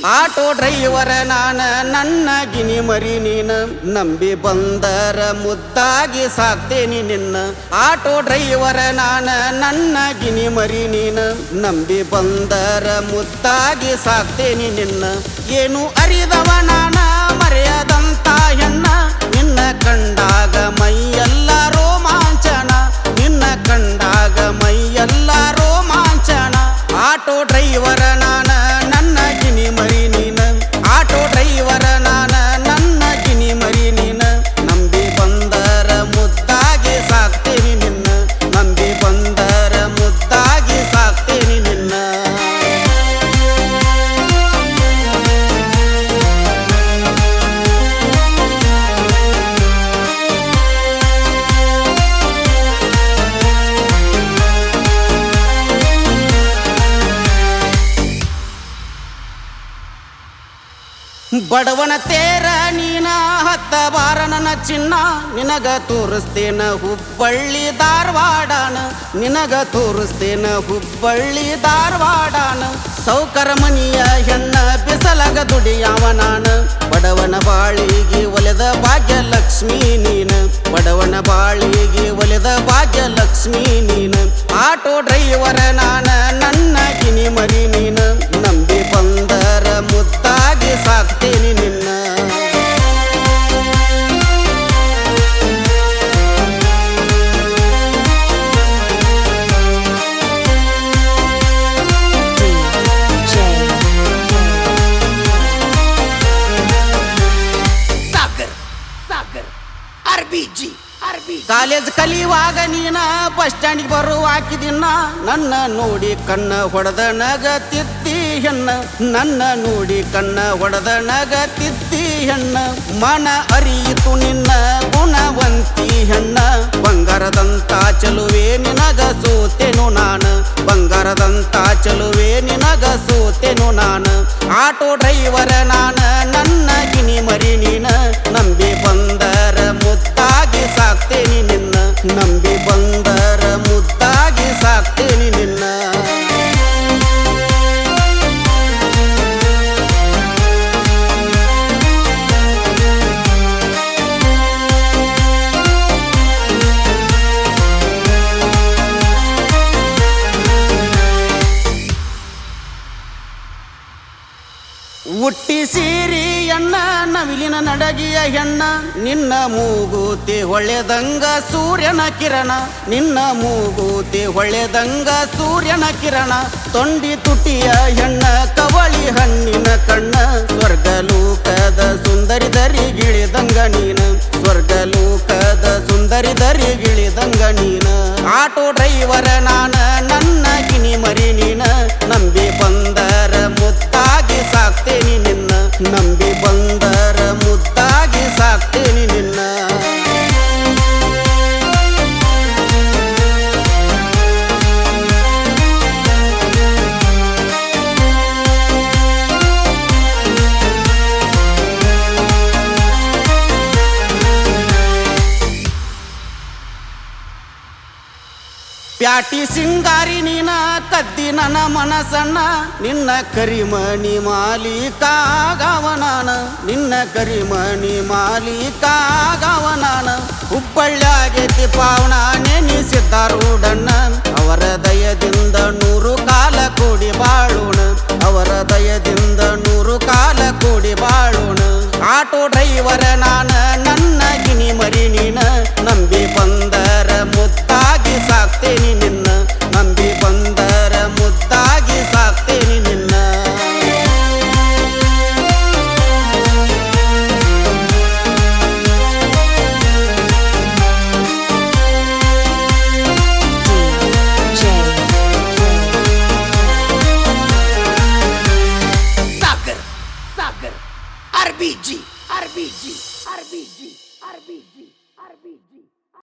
auto driver ನಾನ ನನ್ನ ಗಿನಿ ಮರಿ ನೀನ ನಂಬಿ ಬಂದರ ಮುದ್ದಾಗಿ ಸಾಕ್ತೇನಿ ನಿನ್ನ ಆಟೋ ಡ್ರೈವರ ನಾನ ನನ್ನ ಗಿನಿ ಮರಿ ನೀನ ನಂಬಿ ಬಂದರ ಮುದ್ದಾಗಿ ಸಾಕ್ತೇನಿ ನಿನ್ನ ಏನು ಅರಿದವ ನಾನ ಮರೆಯದಂತ ಹೆಣ್ಣ ನಿನ್ನ ಕಂಡಾಗ ಮೈಯೆಲ್ಲ ರೋಮಾಂಚನ ನಿನ್ನ ಕಂಡಾಗ ಮೈಯೆಲ್ಲ ರೋಮಾಂಚನ ಆಟೋ ಡ್ರೈವರ ನಾನ ನನ್ನ ಗಿನಿ ಮರಿ ನೀನ ಆಟೋ ಡ್ರೈವರ ನಾನ ನನ್ನ ಗಿನಿ ಮರಿ ನೀನ ನಂಬಿ ಬಂದರ ಮುದ್ದಾಗಿ ಸಾಕ್ತೇನಿ ನಿನ್ನ ನಂಬಿ ಬಂದರ ಮುದ್ದಾಗಿ ಸಾಕ್ತೇನಿ ನಿನ್ನ ಬಡವನ ತೇರ ನೀನ ಹತ್ತ ಬಾರ ನನ್ನ ಚಿನ್ನ ನಿನಗ ತೋರಿಸ್ತೇನ ಹುಬ್ಬಳ್ಳಿ ಧಾರವಾಡನ ನಿನಗ ತೋರಿಸ್ತೇನ ಹುಬ್ಬಳ್ಳಿ ಧಾರವಾಡನ ಸೌಕರ ಮನಿಯ ಹೆಣ್ಣ ಬಿಸಲಗ ದುಡಿಯಾವ ನಾನ ಬಡವನ ಬಾಳಿಗೆ ಒಲೆದ ಭಾಗ್ಯಲಕ್ಷ್ಮಿ ನೀನ ಬಡವನ ಬಾಳಿಗೆ ಒಲೆದ ಭಾಗ್ಯಲಕ್ಷ್ಮಿ ನೀನ ಆಟೋ ಡ್ರೈವರ ನಾನ ನನ್ನ ಗಿನಿ ಮರಿ ನೀನ ನಂಬಿ ಬಂದರ ಮುದ್ದಾಗಿ ಸಾಕ್ತೇನಿ ನಿನ್ನ ಕಾಲೇಜ್ ಕಲಿಯುವಾಗ ನೀನ ಬಸ್ ಸ್ಟ್ಯಾಂಡಿಗೆ ಬರುವಾಕಿದಿನ್ನ ನನ್ನ ನೋಡಿ ಕಣ್ಣ ಹೊಡೆದ ನಗತಿತ್ತಿ ಹೆಣ್ಣ ನನ್ನ ನೋಡಿ ಕಣ್ಣ ಹೊಡೆದ ನಗತಿತ್ತಿ ಹೆಣ್ಣ ಮನ ಅರಿಯಿತು ನಿನ್ನ ಗುಣವಂತಿ ಹೆಣ್ಣ ಬಂಗಾರದಂತ ಚಲುವೆ ನಿನಗ ಸೋತೆನು ನಾನು ಬಂಗಾರದಂತ ಚಲುವೆ ನಿನಗ ಸೋತೆನು ನಾನು ಆಟೋ ಡ್ರೈವರ ನಾನ ನನ್ನ ಗಿನಿ ಮರಿ ನೀನ ನಂಬಿ ಬಂದರ ಮುದ್ದಾಗಿ ಸಾಕ್ತೇನಿ ನಿನ್ನ ನಂಬಿ ಬಂದರ ಮುದ್ದಾಗಿ ಸಾಕ್ತೇನಿ ನಿನ್ನ ಹುಟ್ಟಿ ಸೀರಿಯನ್ನ ನವಿಲಿನ ನಡಗಿಯ ಹೆಣ್ಣ ನಿನ್ನ ಮೂಗೂತಿ ಹೊಳೆದಂಗ ಸೂರ್ಯನ ಕಿರಣ ನಿನ್ನ ಮೂಗೂತಿ ಹೊಳೆದಂಗ ಸೂರ್ಯನ ಕಿರಣ ತೊಂಡಿ ತುಟಿಯ ಹೆಣ್ಣ ಕವಳಿ ಹಣ್ಣಿನ ಕಣ್ಣ ಸ್ವರ್ಗಲೋಕದ ಸುಂದರಿ ದರಿಗಿಳಿದಂಗ ನೀನ ಸ್ವರ್ಗಲೋಕದ ಸುಂದರಿ ದರಿಗಿಳಿದಂಗ ನೀನ ಆಟೋ ಡ್ರೈವರ ನಾನ ನನ್ನ ಗಿನಿ ಮರಿ ನೀನ ನಂಬಿ ಬಂದರ ಮುದ್ದಾಗಿ ಸಾಕ್ತೇನಿ ನಿನ್ನ ನಂಬಿ ಬಂದರ ಮುದ್ದಾಗಿ ಸಾಕ್ತೇನಿ ನಿನ್ನ ಪ್ಯಾಟಿ ಸಿಂಗಾರಿ ನೀನ ಕದ್ದಿ ನನ್ನ ಮನಸಣ್ಣ ನಿನ್ನ ಕರಿಮಣಿ ಮಾಲೀಕ ಆಗವನಾನ ನಿನ್ನ ಕರಿಮಣಿ ಮಾಲೀಕ ಆಗವನಾನ ಹುಬ್ಬಳ್ಳಿಯಾಗೈತಿ ಪಾವನ ನೆನಿಸಿ